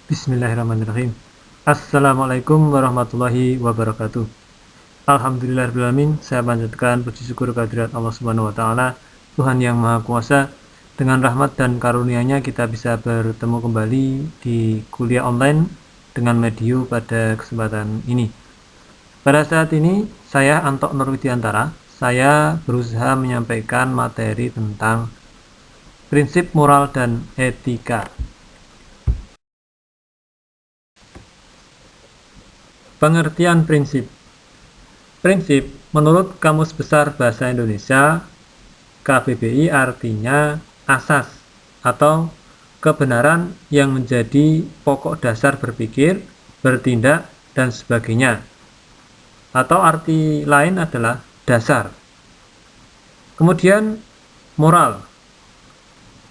Bismillahirrahmanirrahim. Assalamualaikum warahmatullahi wabarakatuh. Alhamdulillahirrahmanirrahim. Saya panjatkan puji syukur kehadirat Allah Subhanahu wa taala, Tuhan yang Maha Kuasa. Dengan rahmat dan karunia-Nya kita bisa bertemu kembali di kuliah online dengan Medio pada kesempatan ini. Pada saat ini saya Antok Nurwidiantara. Saya berusaha menyampaikan materi tentang prinsip moral dan etika. Pengertian prinsip. Prinsip menurut Kamus Besar Bahasa Indonesia KBBI artinya asas atau kebenaran yang menjadi pokok dasar berpikir, bertindak, dan sebagainya. Atau arti lain adalah dasar. Kemudian moral.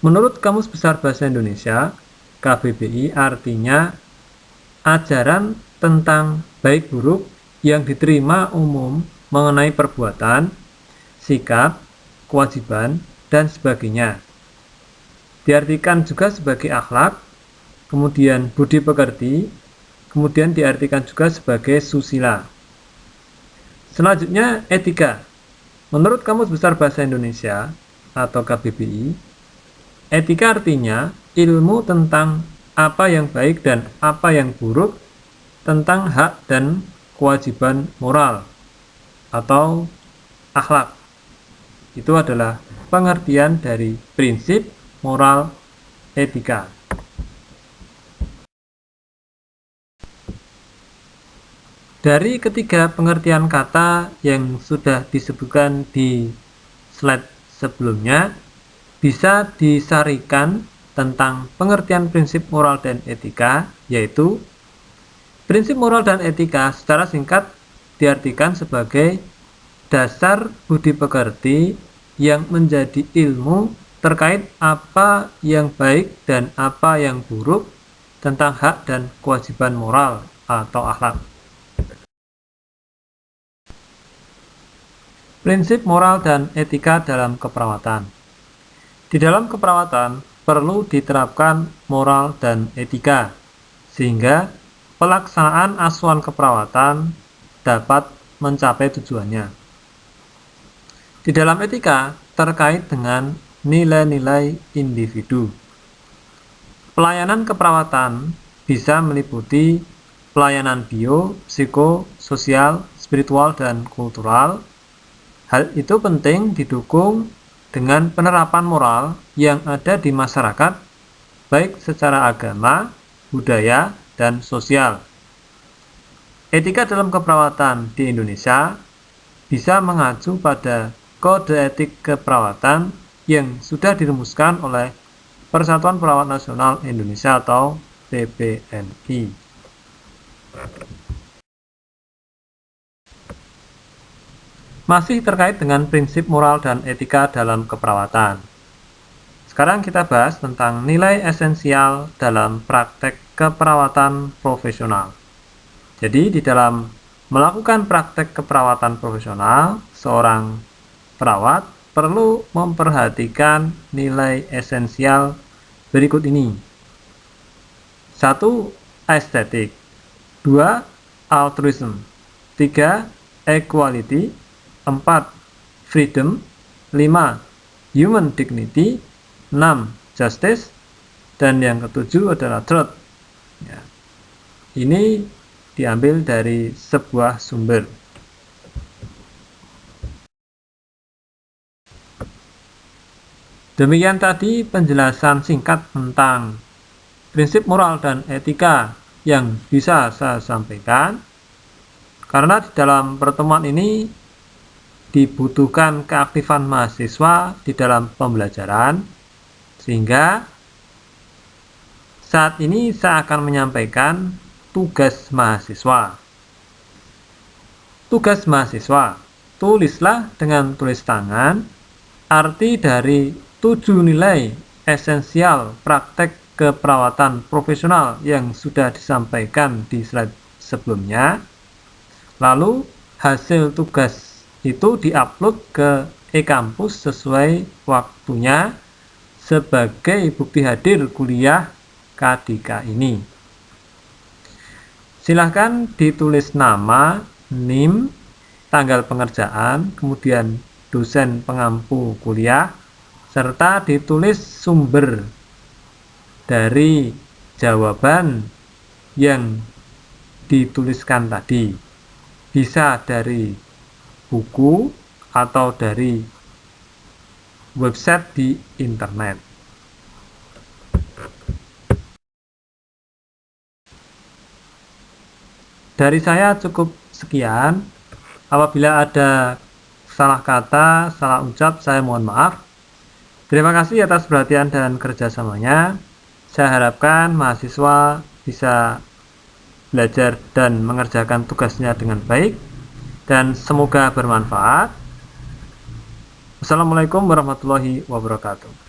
Menurut Kamus Besar Bahasa Indonesia KBBI artinya ajaran tentang baik buruk yang diterima umum mengenai perbuatan, sikap, kewajiban, dan sebagainya. Diartikan juga sebagai akhlak, kemudian budi pekerti, kemudian diartikan juga sebagai susila. Selanjutnya etika. Menurut Kamus Besar Bahasa Indonesia atau KBBI, etika artinya ilmu tentang apa yang baik dan apa yang buruk, tentang hak dan kewajiban moral atau akhlak. Itu adalah pengertian dari prinsip moral etika. Dari ketiga pengertian kata yang sudah disebutkan di slide sebelumnya, bisa disarikan tentang pengertian prinsip moral dan etika, yaitu prinsip moral dan etika secara singkat diartikan sebagai dasar budi pekerti yang menjadi ilmu terkait apa yang baik dan apa yang buruk tentang hak dan kewajiban moral atau akhlak. Prinsip moral dan etika dalam keperawatan. Di dalam keperawatan perlu diterapkan moral dan etika, sehingga pelaksanaan asuhan keperawatan dapat mencapai tujuannya. Di dalam etika terkait dengan nilai-nilai individu. Pelayanan keperawatan bisa meliputi pelayanan bio, psiko, sosial, spiritual, dan kultural. Hal itu penting didukung dengan penerapan moral yang ada di masyarakat, baik secara agama, budaya, dan sosial. Etika dalam keperawatan di Indonesia bisa mengacu pada kode etik keperawatan yang sudah dirumuskan oleh Persatuan Perawat Nasional Indonesia atau PPNI. Masih terkait dengan prinsip moral dan etika dalam keperawatan. Sekarang kita bahas tentang nilai esensial dalam praktek keperawatan profesional. Jadi di dalam melakukan praktek keperawatan profesional, seorang perawat perlu memperhatikan nilai esensial berikut ini. 1. Estetik. 2. Altruism. 3. Equality. 4. Freedom. 5. Human dignity. 6. Justice. Dan yang ketujuh adalah truth. Ya. Ini diambil dari sebuah sumber. Demikian tadi penjelasan singkat tentang prinsip moral dan etika yang bisa saya sampaikan. Karena di dalam pertemuan ini dibutuhkan keaktifan mahasiswa di dalam pembelajaran, sehingga saat ini saya akan menyampaikan tugas mahasiswa. Tugas mahasiswa, tulislah dengan tulis tangan arti dari 7 nilai esensial praktek keperawatan profesional yang sudah disampaikan di slide sebelumnya. Lalu hasil tugas itu diupload ke e-kampus sesuai waktunya sebagai bukti hadir kuliah K3K ini. Silahkan ditulis nama, NIM, tanggal pengerjaan, kemudian dosen pengampu kuliah, serta ditulis sumber dari jawaban yang dituliskan tadi. Bisa dari buku atau dari website di internet. Dari saya cukup sekian. Apabila ada salah kata, salah ucap, saya mohon maaf. Terima kasih atas perhatian dan kerjasamanya. Saya harapkan mahasiswa bisa belajar dan mengerjakan tugasnya dengan baik, dan semoga bermanfaat. Wassalamualaikum warahmatullahi wabarakatuh.